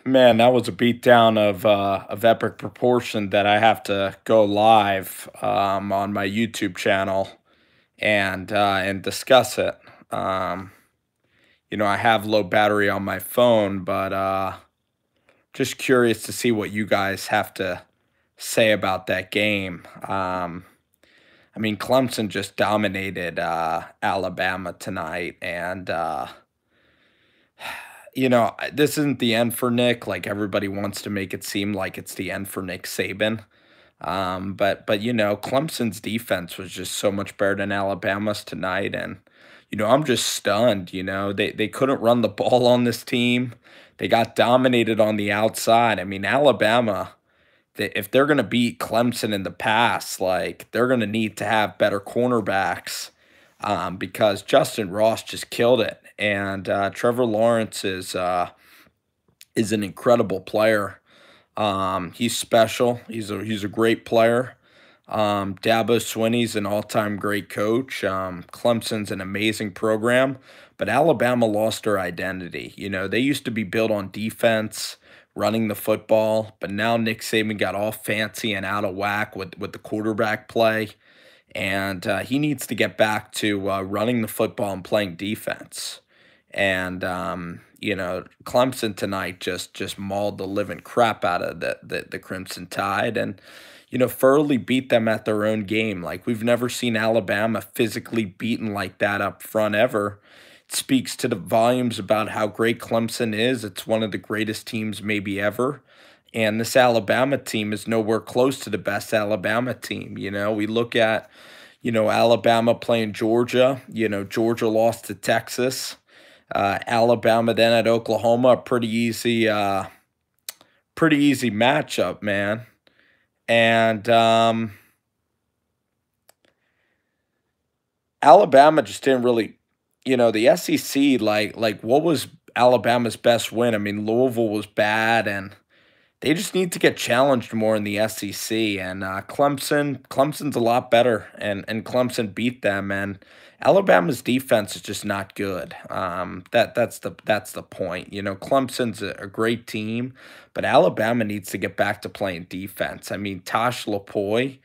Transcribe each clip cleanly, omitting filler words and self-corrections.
Man, that was a beatdown of epic proportion that I have to go live on my YouTube channel and discuss it. Um, I have low battery on my phone, but just curious to see what you guys have to say about that game. Clemson just dominated Alabama tonight, and this isn't the end for Nick. Like everybody wants to make it seem like it's the end for Nick Saban. But Clemson's defense was just so much better than Alabama's tonight, and I'm just stunned. They couldn't run the ball on this team. They got dominated on the outside. I mean, Alabama, if they're going to beat Clemson in the pass, like they're going to need to have better cornerbacks because Justin Ross just killed it, and Trevor Lawrence is an incredible player. He's special. He's a great player. Dabo Swinney's an all-time great coach. Clemson's an amazing program, but Alabama lost their identity. They used to be built on defense, running the football, but now Nick Saban got all fancy and out of whack with the quarterback play, and he needs to get back to running the football and playing defense. And Clemson tonight just mauled the living crap out of the Crimson Tide, and Furley beat them at their own game. Like we've never seen Alabama physically beaten like that up front ever. It speaks to the volumes about how great Clemson is. It's one of the greatest teams maybe ever. And this Alabama team is nowhere close to the best Alabama team. We look at, Alabama playing Georgia. Georgia lost to Texas. Alabama then at Oklahoma, a pretty easy matchup, man. And Alabama just didn't really, the SEC, like what was Alabama's best win? I mean, Louisville was bad, and they just need to get challenged more in the SEC. And Clemson's a lot better, and Clemson beat them. And Alabama's defense is just not good. That's the point. Clemson's a great team, but Alabama needs to get back to playing defense. I mean, Tosh LaPoy,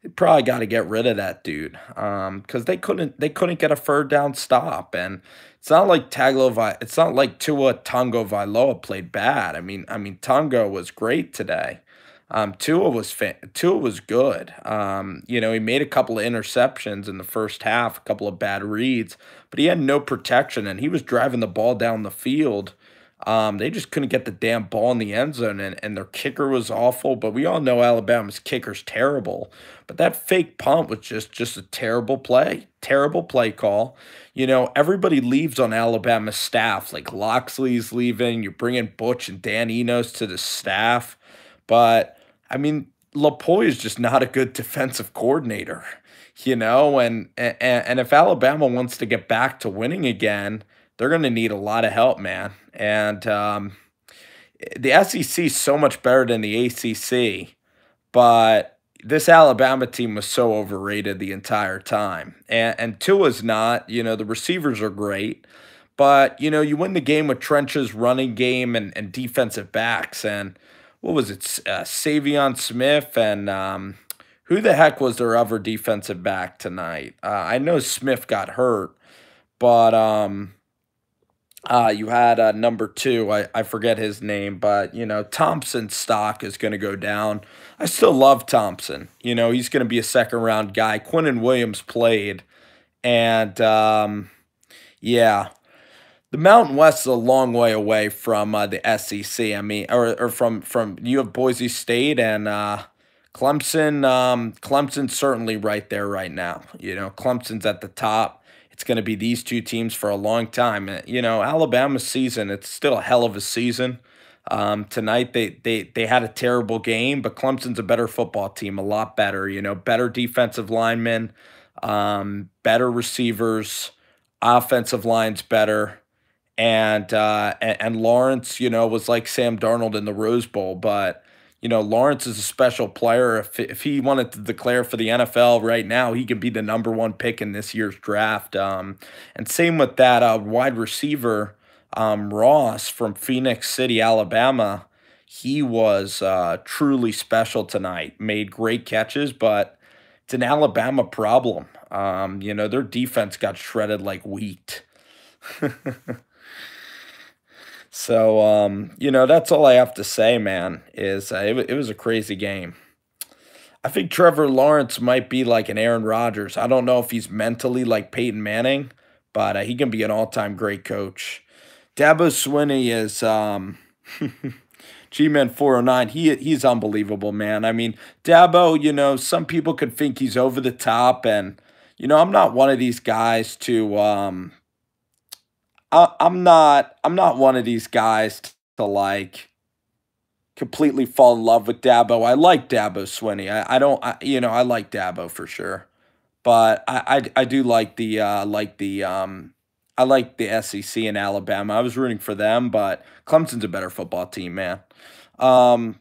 they probably got to get rid of that dude because they couldn't get a third down stop, and it's not like Tua Tongo Vailoa played bad. I mean Tongo was great today. Tua was good. He made a couple of interceptions in the first half, a couple of bad reads, but he had no protection, and he was driving the ball down the field. They just couldn't get the damn ball in the end zone, and their kicker was awful. But we all know Alabama's kicker's terrible. But that fake punt was just a terrible play call. Everybody leaves on Alabama's staff. Like Loxley's leaving. You bring in Butch and Dan Enos to the staff. But, I mean, LaPoy is just not a good defensive coordinator, and if Alabama wants to get back to winning again, they're going to need a lot of help, man. And the SEC is so much better than the ACC, but this Alabama team was so overrated the entire time. And Tua's not, the receivers are great, but, you win the game with Trench's running game and defensive backs. And what was it, Savion Smith and who the heck was their other defensive back tonight? I know Smith got hurt, but you had number two. I forget his name, but Thompson's stock is going to go down. I still love Thompson. He's going to be a second round guy. Quinnen Williams played, and yeah, the Mountain West is a long way away from the SEC. I mean, or from you have Boise State and Clemson. Clemson's certainly right there right now. Clemson's at the top. It's going to be these two teams for a long time. Alabama's season, it's still a hell of a season. Tonight they had a terrible game, but Clemson's a better football team, a lot better. Better defensive linemen, better receivers, offensive line's better. And Lawrence, was like Sam Darnold in the Rose Bowl, but Lawrence is a special player. If he wanted to declare for the NFL right now, he could be the number one pick in this year's draft. And same with that wide receiver, Ross from Phoenix City, Alabama, he was truly special tonight. Made great catches, but it's an Alabama problem. Their defense got shredded like wheat. So, that's all I have to say, man, is it was a crazy game. I think Trevor Lawrence might be like an Aaron Rodgers. I don't know if he's mentally like Peyton Manning, but he can be an all-time great coach. Dabo Swinney is G-Man 409. He's unbelievable, man. I mean, Dabo, some people could think he's over the top, and I'm not one of these guys to I'm not one of these guys to like completely fall in love with Dabo. I like Dabo Swinney. I don't I like Dabo for sure. But I do I like the SEC in Alabama. I was rooting for them, but Clemson's a better football team, man. Um,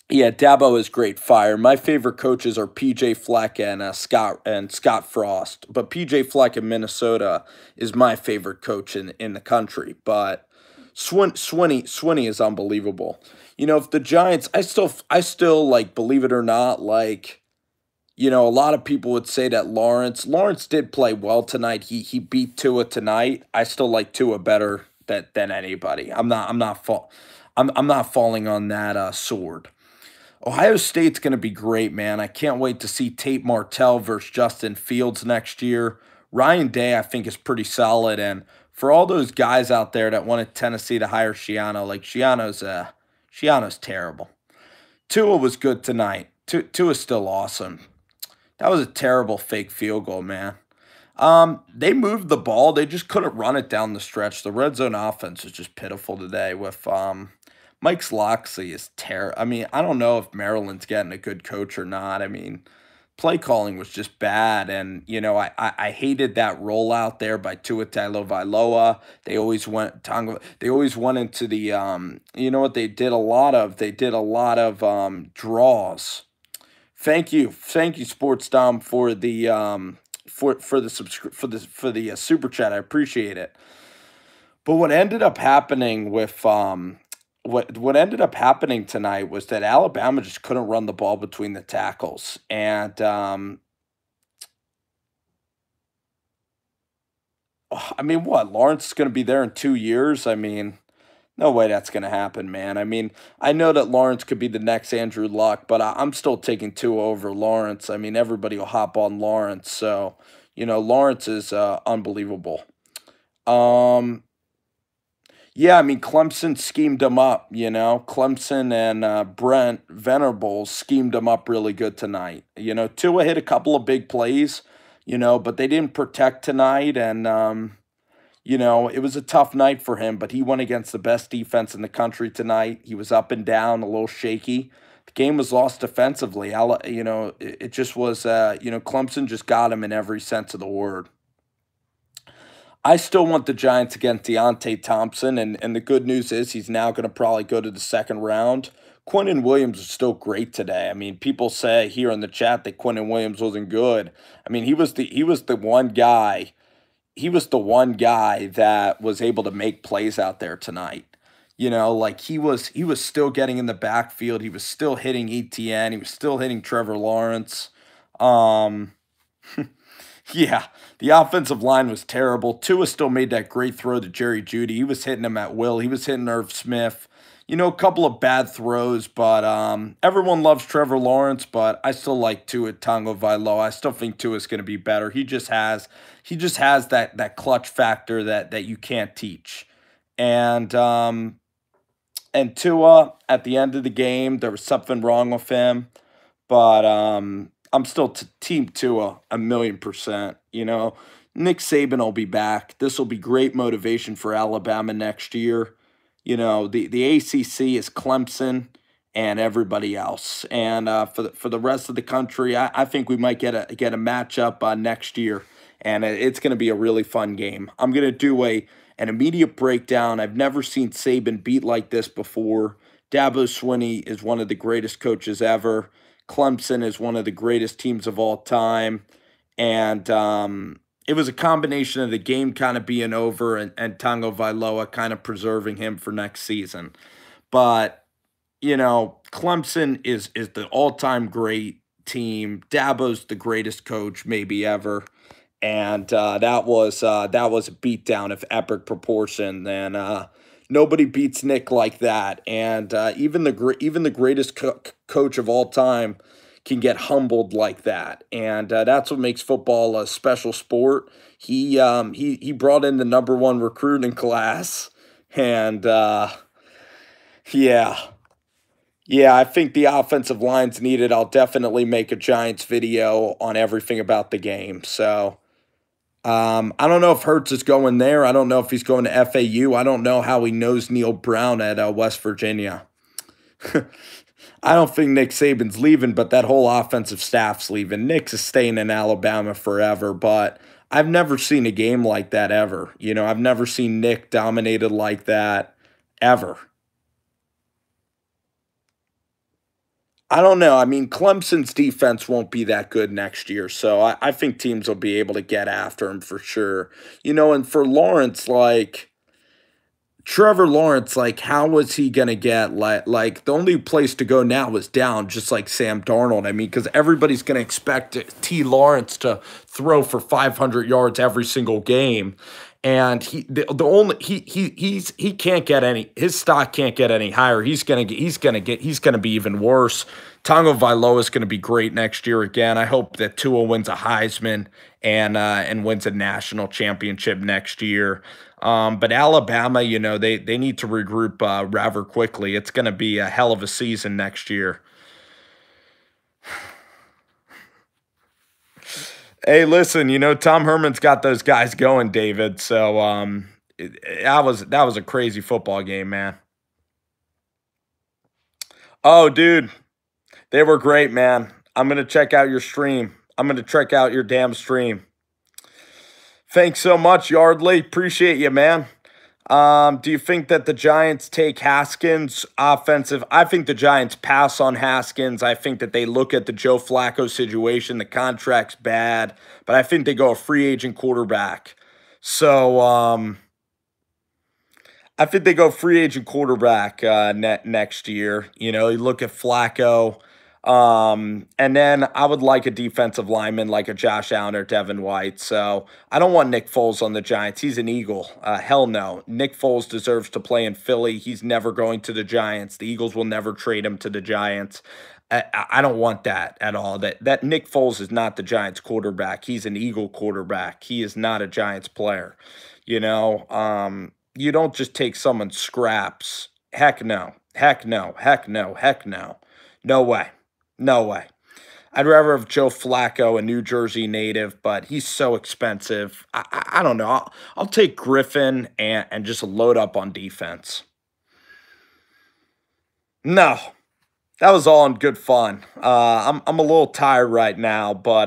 yeah, Dabo is great fire. My favorite coaches are PJ Fleck and Scott Frost. But PJ Fleck in Minnesota is my favorite coach in the country. But Swinney is unbelievable. If the Giants, I still like, believe it or not, like, a lot of people would say that Lawrence did play well tonight. He beat Tua tonight. I still like Tua better than anybody. I'm not falling on that sword. Ohio State's going to be great, man. I can't wait to see Tate Martell versus Justin Fields next year. Ryan Day, I think, is pretty solid. And for all those guys out there that wanted Tennessee to hire Shiano, like Shiano's terrible. Tua was good tonight. Tua's still awesome. That was a terrible fake field goal, man. They moved the ball. They just couldn't run it down the stretch. The red zone offense was just pitiful today with Mike Locksley is terrible. I mean, I don't know if Maryland's getting a good coach or not. I mean, play calling was just bad, and I hated that rollout there by Tua Tagovailoa. They always went into the what they did a lot of. They did a lot of draws. Thank you, Sports Dom, for the super chat. I appreciate it. But what ended up happening with what ended up happening tonight was that Alabama just couldn't run the ball between the tackles, and I mean, what, Lawrence is going to be there in 2 years? I mean, no way that's going to happen, man. I mean, I know that Lawrence could be the next Andrew Luck, but I'm still taking Tua over Lawrence. I mean, everybody will hop on Lawrence, so Lawrence is unbelievable. Um, yeah, I mean, Clemson schemed him up. Clemson and Brent Venables schemed him up really good tonight. Tua hit a couple of big plays, but they didn't protect tonight, and it was a tough night for him, but he went against the best defense in the country tonight. He was up and down, a little shaky. The game was lost defensively. It just was, Clemson just got him in every sense of the word. I still want the Giants against Deontay Thompson, and the good news is he's now going to probably go to the second round. Quentin Williams was still great today. I mean, people say here in the chat that Quentin Williams wasn't good. I mean, he was the one guy. He was the one guy that was able to make plays out there tonight. Like he was still getting in the backfield. He was still hitting ETN. He was still hitting Trevor Lawrence. Um, Yeah, the offensive line was terrible. Tua still made that great throw to Jerry Jeudy. He was hitting him at will. He was hitting Irv Smith. A couple of bad throws, but everyone loves Trevor Lawrence, but I still like Tua Tagovailoa. I still think Tua's going to be better. He just has that clutch factor that you can't teach. And Tua, at the end of the game, there was something wrong with him. But I'm still team Tua 1,000,000%. Nick Saban will be back. This will be great motivation for Alabama next year. The ACC is Clemson and everybody else. And for the rest of the country, I think we might get a matchup next year, and it's going to be a really fun game. I'm going to do an immediate breakdown. I've never seen Saban beat like this before. Dabo Swinney is one of the greatest coaches ever. Clemson is one of the greatest teams of all time, and it was a combination of the game kind of being over and Tango Vailoa kind of preserving him for next season. But Clemson is the all-time great team. Dabo's the greatest coach maybe ever, and that was a beatdown of epic proportion. And nobody beats Nick like that. And even the greatest coach of all time can get humbled like that. And that's what makes football a special sport. He brought in the number one recruiting class, and yeah. Yeah, I think the offensive line's needed. I'll definitely make a Giants video on everything about the game. So, I don't know if Hurts is going there. I don't know if he's going to FAU. I don't know how he knows Neil Brown at West Virginia. I don't think Nick Saban's leaving, but that whole offensive staff's leaving. Nick's is staying in Alabama forever, but I've never seen a game like that ever. I've never seen Nick dominated like that ever. I don't know. I mean, Clemson's defense won't be that good next year, so I think teams will be able to get after him for sure. And for Lawrence, Trevor Lawrence, how was he gonna get the only place to go now is down, just like Sam Darnold. I mean, because everybody's gonna expect T. Lawrence to throw for 500 yards every single game, and he can't get any, his stock can't get any higher. He's gonna be even worse. Tonga Vailoa is gonna be great next year again. I hope that Tua wins a Heisman and wins a national championship next year. But Alabama, they need to regroup rather quickly. It's going to be a hell of a season next year. Hey, listen, Tom Herman's got those guys going, David. So that was a crazy football game, man. Oh, dude, they were great, man. I'm going to check out your stream. I'm going to check out your damn stream. Thanks so much, Yardley. Appreciate you, man. Do you think that the Giants take Haskins offensive? I think the Giants pass on Haskins. I think that they look at the Joe Flacco situation. The contract's bad, but I think they go a free agent quarterback. So I think they go free agent quarterback next year. You look at Flacco. And then I would like a defensive lineman like a Josh Allen or Devin White. So I don't want Nick Foles on the Giants. He's an Eagle. Hell no. Nick Foles deserves to play in Philly. He's never going to the Giants. The Eagles will never trade him to the Giants. I don't want that at all. That Nick Foles is not the Giants quarterback. He's an Eagle quarterback. He is not a Giants player. You don't just take someone's scraps. Heck no. Heck no. Heck no. Heck no. No way. No way. I'd rather have Joe Flacco, a New Jersey native, but he's so expensive. I don't know. I'll take Griffin and just load up on defense. No, that was all in good fun. I'm a little tired right now, but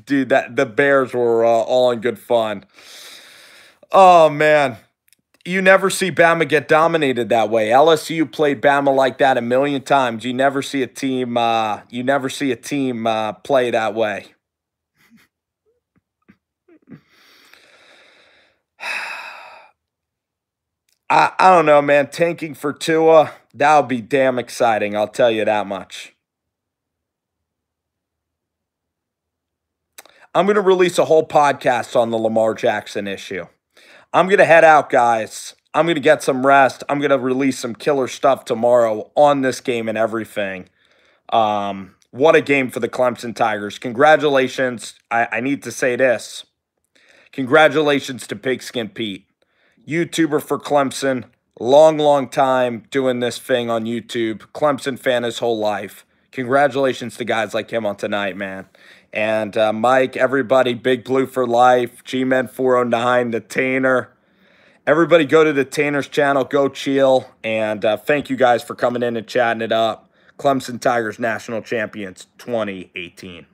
the Bears were all in good fun. Oh man. You never see Bama get dominated that way. LSU played Bama like that a million times. You never see a team. Play that way. I don't know, man. Tanking for Tua, that would be damn exciting. I'll tell you that much. I'm going to release a whole podcast on the Lamar Jackson issue. I'm going to head out, guys. I'm going to get some rest. I'm going to release some killer stuff tomorrow on this game and everything. What a game for the Clemson Tigers. Congratulations. I need to say this. Congratulations to Pigskin Pete. YouTuber for Clemson. Long time doing this thing on YouTube. Clemson fan his whole life. Congratulations to guys like him on tonight, man. And Mike, everybody, Big Blue for life, G-Men 409, the Tainer. Everybody go to the Tainer's channel, go chill. And thank you guys for coming in and chatting it up. Clemson Tigers National Champions 2018.